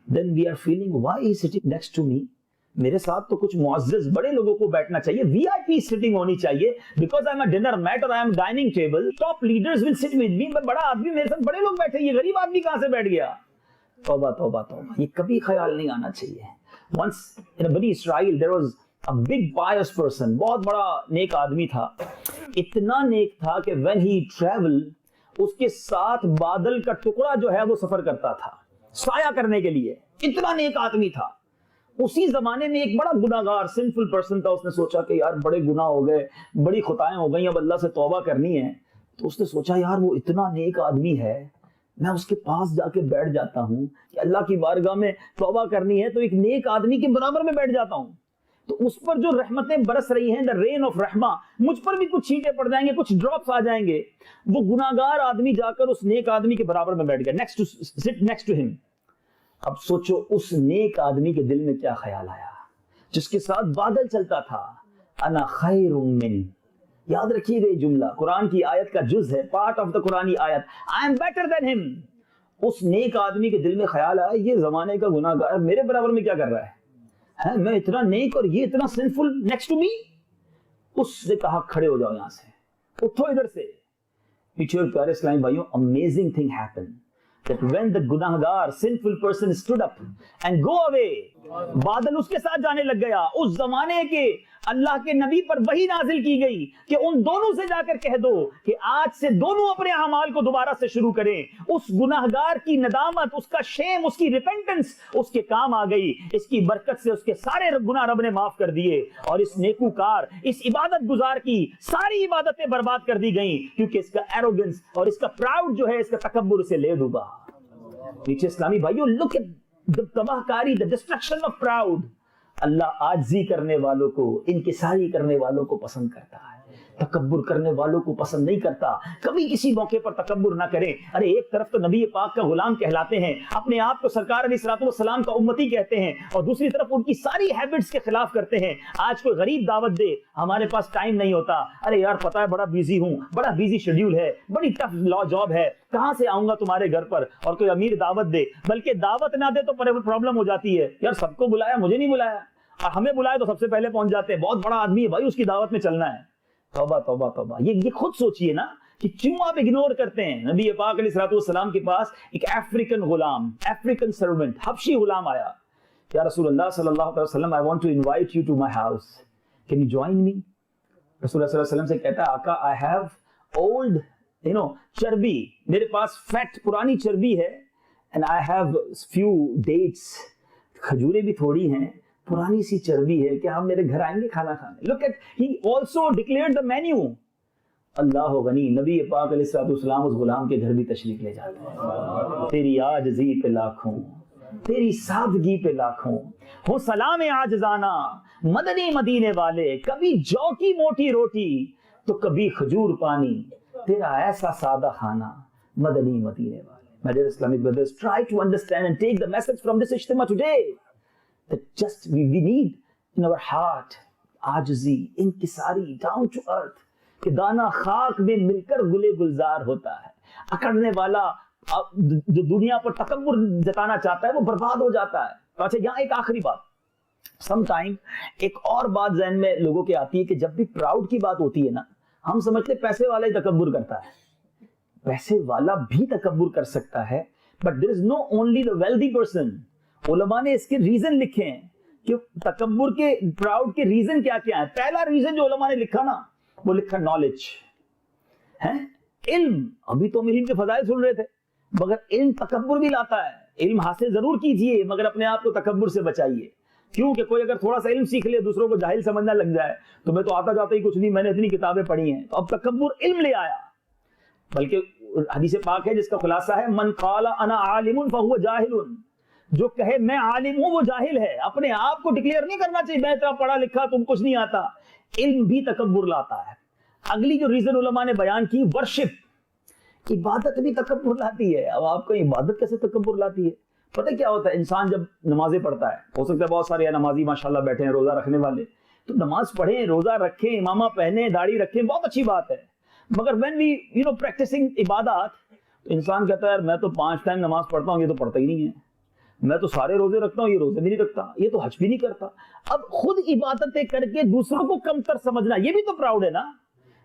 then we are feeling why he is sitting next to me. میرے ساتھ تو کچھ معزز بڑے لوگوں کو بیٹھنا چاہیے, VIP سٹنگ ہونی چاہیے, because I am a dinner mat or I am dining table, top leaders will sit with me. میں بڑا آدمی, میرے ساتھ بڑے لوگ بیٹھے, یہ غریب آدمی کہاں سے بیٹھ گیا؟ توبہ توبہ توبہ, یہ کبھی خیال نہیں آنا چاہیے. Once in بنی اسرائیل there was a big pious person, بہت بڑا نیک آدمی تھا, اتنا نیک تھا کہ when he traveled اس کے ساتھ بادل کا ٹکڑا جو ہے وہ سفر کرتا تھا سایہ کرنے کے لیے, اتنا نیک آدمی تھا. اسی زمانے میں ایک بڑا گناہگار sinful person تھا, اس نے سوچا کہ یار بڑے گناہ ہو گئے, بڑی خطائیں ہو گئی, اب اللہ سے توبہ کرنی ہے. تو اس نے سوچا یار وہ اتنا نیک آدمی ہے, میں اس کے پاس جا کے بیٹھ جاتا ہوں کہ اللہ کی بارگاہ میں توبہ کرنی ہے تو ایک نیک آدمی کے برابر میں بیٹھ جاتا ہوں. تو اس پر جو رحمتیں برس رہی ہیں, the rain of رحمہ, مجھ پر بھی کچھ چھینٹے پڑ جائیں گے, کچھ ڈراپس آ جائیں گے. وہ گناہگار آدمی جا کر اس نیک آدمی کے برابر میں بیٹھ گیا, sit next to him. اب سوچو اس نیک آدمی کے دل میں کیا خیال آیا, جس کے ساتھ بادل چلتا تھا, انا خیر من. یاد رکھیے گا یہ جملہ قرآن کی آیت کا جز ہے, پارٹ آف دا قرآنی آیت, I am better than him. اس نیک آدمی کے دل میں خیال آیا یہ زمانے کا گناہگار میرے برابر میں کیا کر رہا ہے, میں اتنا نیک اور یہ اتنا sinful next to me. اس نے کہا کھڑے ہو جاؤ یہاں سے, اٹھو ادھر سے. پیچھے پیارے اسلامی بھائیوں, amazing thing happened that when the gunahgar sinful person stood up and go away, بادل اس کے ساتھ جانے لگ گیا. اس زمانے کے اللہ کے نبی پر وحی نازل کی گئی کہ ان دونوں سے جا کر کہہ دو کہ آج سے دونوں اپنے اعمال کو دوبارہ سے شروع کریں. اس گناہگار کی ندامت, اس کا شیم, اس کی ریپینٹنس اس کے کام آ گئی. اس کی برکت سے اس کے سارے گناہ رب نے معاف کر دیے, اور اس نیکوکار, اس عبادت گزار کی ساری عبادتیں برباد کر دی گئیں, کیونکہ اس کا ایروگنس اور اس کا پراؤڈ جو ہے, اس کا تکبر اسے لے ڈوبا. نیچے اسلامی بھائیوں, look at the تباہ کاری, the destruction of proud. اللہ عاجزی کرنے والوں کو, انکساری کرنے والوں کو پسند کرتا ہے, تکبر کرنے والوں کو پسند نہیں کرتا. کبھی کسی موقع پر تکبر نہ کریں. ارے ایک طرف تو نبی پاک کا غلام کہلاتے ہیں, اپنے آپ کو سرکار علیہ الصلوۃ والسلام کا امتی کہتے ہیں, اور دوسری طرف ان کی ساری ہیبٹس کے خلاف کرتے ہیں. آج کوئی غریب دعوت دے, ہمارے پاس ٹائم نہیں ہوتا, ارے یار پتہ ہے بڑا بیزی ہوں, بڑا بیزی شیڈیول ہے, بڑی ٹف لا جاب ہے, کہاں سے آؤں گا تمہارے گھر پر. اور کوئی امیر دعوت دے, بلکہ دعوت نہ دے تو پرابلم ہو جاتی ہے, یار سب کو بلایا مجھے نہیں بلایا, اور ہمیں بلائے تو سب سے پہلے پہنچ جاتے ہیں, بہت بڑا آدمی ہے بھائی, اس کی دعوت میں چلنا ہے. توبہ توبہ توبہ. یہ خود سوچئے نا کہ کیوں آپ اگنور کرتے ہیں. نبی پاک علیہ الصلوۃ والسلام کے پاس ایک افریقن غلام, افریقن سرونٹ, حبشی غلام آیا. یا رسول اللہ صلی اللہ علیہ وسلم, I want to invite you to my house, can you join me? رسول اللہ صلی اللہ علیہ وسلم سے کہتا ہے, آقا I have old چربی, میرے پاس فیٹ پرانی چربی ہے, and I have few dates, کھجوریں بھی تھوڑی ہیں, پرانی سی چربی ہے کہ ہم میرے گھر آئیں گے کھانا کھانے. Look at, he also declared the menu. اللہ غنی, نبی پاک علیہ الصلوۃ والسلام اس غلام کے گھر بھی تشریف لے جاتے ہیں. تیری عاجزی پہ لاکھوں, تیری سادگی پہ لاکھوں, ہو سلام عاجزانہ مدنی مدینے والے, کبھی جو کی موٹی روٹی تو کبھی کھجور پانی, تیرا ایسا سادہ کھانا مدنی مدینے والے. My dear Islamic brothers, try to understand and take the message from this ijtima today, that just we need in our heart عاجزی, انکساری, down to earth, کہ دانا خاک میں مل کر گلے گلزار ہوتا ہے. اکڑنے والا جو دنیا پر تکبر جتانا چاہتا ہے وہ برباد ہو جاتا ہے. اچھا یہاں ایک آخری بات, سم ٹائم ایک اور بات ذہن میں لوگوں کے آتی ہے کہ جب بھی پراؤڈ کی بات ہوتی ہے نا, ہم سمجھتے پیسے والا ہی تکبر کرتا ہے. پیسے والا بھی تکبر کر سکتا ہے, but there is no only the wealthy person. علماء نے اس کے ریزن لکھے ہیں کہ تکبر کے, پراؤڈ کے ریزن کیا کیا ہے. پہلا ریزن جو علماء نے لکھا نا, وہ لکھا نالج ہے, علم. ابھی تو ہم علم کے فضائل سن رہے تھے, مگر علم تکبر بھی لاتا ہے. علم حاصل ضرور کیجئے, مگر اپنے آپ کو تکبر سے بچائیے. کیوں کہ کوئی اگر تھوڑا سا علم سیکھ لے, دوسروں کو جاہل سمجھنا لگ جائے, تو میں تو آتا جاتا ہی کچھ نہیں, میں نے اتنی کتابیں پڑھی ہیں. تو اب تکبر علم لے آیا. بلکہ حدیث پاک ہے جس کا خلاصہ ہے, من قال انا عالم فهو جاہل, جو کہے میں عالم ہوں وہ جاہل ہے. اپنے آپ کو ڈکلیئر نہیں کرنا چاہیے میں اتنا پڑھا لکھا تم کچھ نہیں آتا. علم بھی تکبر لاتا ہے. اگلی جو ریزن علماء نے بیان کی ورشپ, عبادت بھی تکبر لاتی ہے. اب آپ کو عبادت کیسے تکبر لاتی ہے؟ پتہ کیا ہوتا ہے, انسان جب نمازیں پڑھتا ہے, ہو سکتا ہے بہت سارے نمازی ماشاءاللہ بیٹھے ہیں روزہ رکھنے والے, تو نماز پڑھیں, روزہ رکھیں, امامہ پہنیں, داڑھی رکھیں, بہت اچھی بات ہے. مگر when we practicing عبادات, تو انسان کہتا ہے یار میں تو 5 ٹائم نماز پڑھتا ہوں, یہ تو پڑھتا ہی نہیں ہے. میں تو سارے روزے رکھتا ہوں, یہ روزے بھی نہیں رکھتا, یہ تو حج بھی نہیں کرتا. اب خود عبادتیں کر کے دوسروں کو کمتر سمجھنا, یہ بھی تو پراؤڈ ہے نا.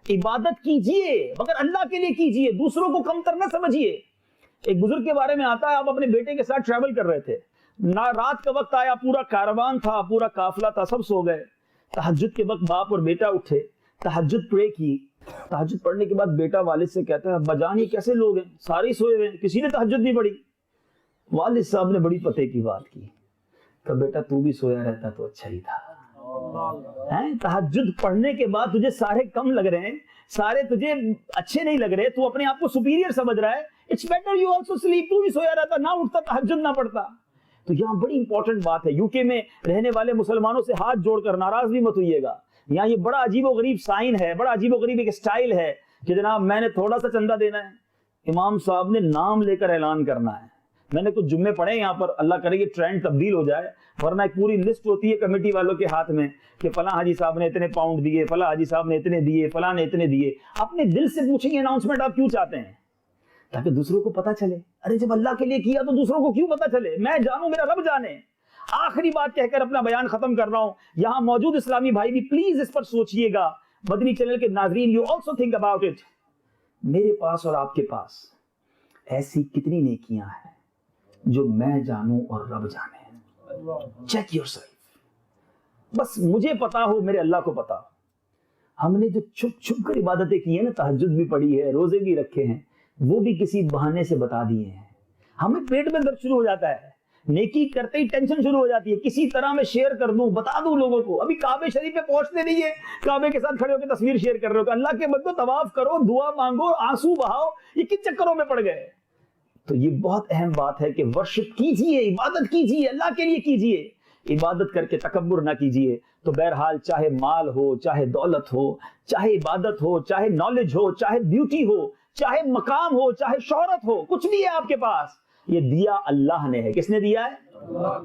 عبادت کیجئے مگر اللہ کے لیے کیجئے, دوسروں کو کمتر نہ سمجھیے. ایک بزرگ کے بارے میں آتا ہے, آپ اپنے بیٹے کے ساتھ ٹریول کر رہے تھے, رات کا وقت آیا, پورا کاروان تھا, پورا قافلہ تھا, سب سو گئے. تہجد کے وقت باپ اور بیٹا اٹھے, تہجد پڑھے کی. تہجد پڑھنے کے بعد بیٹا والد سے کہتا ہے ابا جان یہ کیسے لوگ ہیں, سارے سوئے ہوئے ہیں, کسی نے تہجد نہیں پڑھی. والد صاحب نے بڑی پتے کی بات کی, کہ بیٹا تو بھی سویا رہتا تو اچھا ہی تھا. تہجد پڑھنے کے بعد تجھے سارے کم لگ رہے ہیں, سارے تجھے اچھے نہیں لگ رہے, تو اپنے آپ کو سپیریئر سمجھ رہا ہے. It's better you also sleep, تو بھی سویا رہتا, نہ اٹھتا, تہجد نہ پڑھتا. تو یہاں بڑی امپورٹنٹ بات ہے. یو کے میں رہنے والے مسلمانوں سے ہاتھ جوڑ کر ناراض بھی مت ہوئیے گا. یہاں یہ بڑا عجیب و غریب سائن ہے, بڑا عجیب و غریب ایک سٹائل ہے کہ جناب میں نے تھوڑا سا چندہ دینا ہے, امام صاحب نے نام لے کر اعلان کرنا ہے. میں نے کچھ جمعے پڑھے یہاں پر, اللہ کرے یہ ٹرینڈ تبدیل ہو جائے, ورنہ ایک پوری لسٹ ہوتی ہے کمیٹی والوں کے ہاتھ میں کہ فلاں حاجی صاحب نے اتنے پاؤنڈ دیے, فلاں حاجی صاحب نے اتنے دیے, فلاں نے اتنے دیے. اپنے دل سے پوچھیں یہ اناؤنسمنٹ آپ کیوں چاہتے ہیں؟ تاکہ دوسروں کو پتا چلے. ارے جب اللہ کے لیے کیا تو دوسروں کو کیوں پتا چلے؟ میں جانوں میرا رب جانے. آخری بات کہہ کر اپنا بیان ختم کر رہا ہوں. یہاں موجود اسلامی بھائی بھی پلیز اس پر سوچئے گا. مدنی چینل کے ناظرین, you also think about it. میرے پاس اور آپ کے پاس ایسی کتنی نیکیاں ہیں جو میں جانوں اور رب جانے. Check your self. بس مجھے پتا ہو, میرے اللہ کو پتا ہو. ہم نے جو چھپ چھپ کر عبادتیں کی ہیں نا, تہجد بھی پڑھی ہے, روزے بھی رکھے ہیں, وہ بھی کسی بہانے سے بتا دیے ہیں. ہمیں پیٹ میں درد شروع ہو جاتا ہے, نیکی کرتے ہی ٹینشن شروع ہو جاتی ہے, کسی طرح میں شیئر کر دوں, بتا دوں لوگوں کو. ابھی کعبے شریف پہ پہنچتے نہیں ہے, کعبے کے ساتھ کھڑے ہو کے تصویر شیئر کر رہے ہو کہ اللہ کے بندو طواف کرو, دعا مانگو, آنسو بہاؤ. یہ کس چکروں میں پڑ گئے؟ تو یہ بہت اہم بات ہے کہ ورشپ کیجئے, عبادت کیجئے, اللہ کے لیے کیجئے. عبادت کر کے تکبر نہ کیجئے. تو بہرحال چاہے مال ہو, چاہے دولت ہو, چاہے عبادت ہو, چاہے نالج ہو, چاہے بیوٹی ہو, چاہے مقام ہو, چاہے شہرت ہو, کچھ بھی ہے آپ کے پاس, یہ دیا اللہ نے ہے. کس نے دیا ہے؟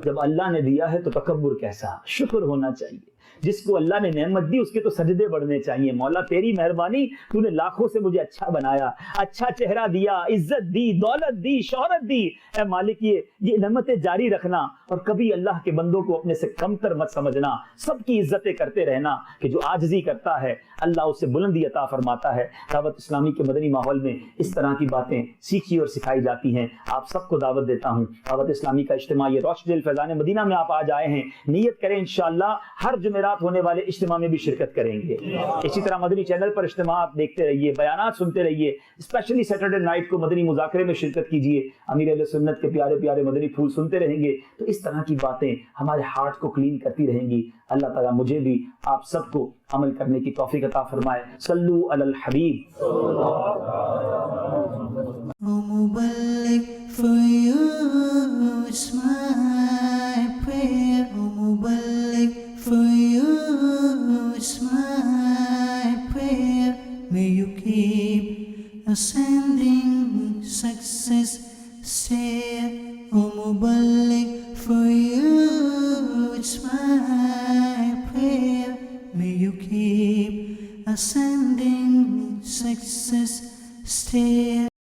جب اللہ نے دیا ہے تو تکبر کیسا؟ شکر ہونا چاہیے. جس کو اللہ نے نعمت دی اس کے تو سجدے بڑھنے چاہیے. مولا تیری مہربانی, تو نے لاکھوں سے مجھے اچھا بنایا, اچھا چہرہ دیا, عزت دی, دولت دی, شہرت دی. اے مالک یہ نعمتیں جاری رکھنا, اور کبھی اللہ کے بندوں کو اپنے سے کمتر مت سمجھنا. سب کی عزتیں کرتے رہنا, کہ جو عاجزی کرتا ہے اللہ اسے بلندی عطا فرماتا ہے. دعوت اسلامی کے مدنی ماحول میں اس طرح کی باتیں سیکھی اور سکھائی جاتی ہیں. آپ سب کو دعوت دیتا ہوں, دعوت اسلامی کا اجتماع یہ روشن فیضان مدینہ میں آپ آج آئے ہیں. نیت کریں انشاءاللہ ہر جمعرات ہونے والے اجتماع میں بھی شرکت کریں گے. اسی طرح مدنی چینل پر اجتماعات دیکھتے رہیے, بیانات سنتے رہیے. اسپیشلی سیٹرڈے نائٹ کو مدنی مذاکرے میں شرکت کیجیے. امیر اہل سنت کے پیارے پیارے مدنی پھول سنتے رہیں گے تو اس طرح کی باتیں ہمارے ہارٹ کو کلین کرتی رہیں گی. اللہ تعالیٰ مجھے بھی آپ سب کو عمل کرنے کی توفیق عطا فرمائے. صلو علی الحبیب. مبلغ for you, it's my prayer. مبلغ for you, it's my prayer. May you keep ascending success stair. مبلغ for you, it's my prayer. May you keep ascending success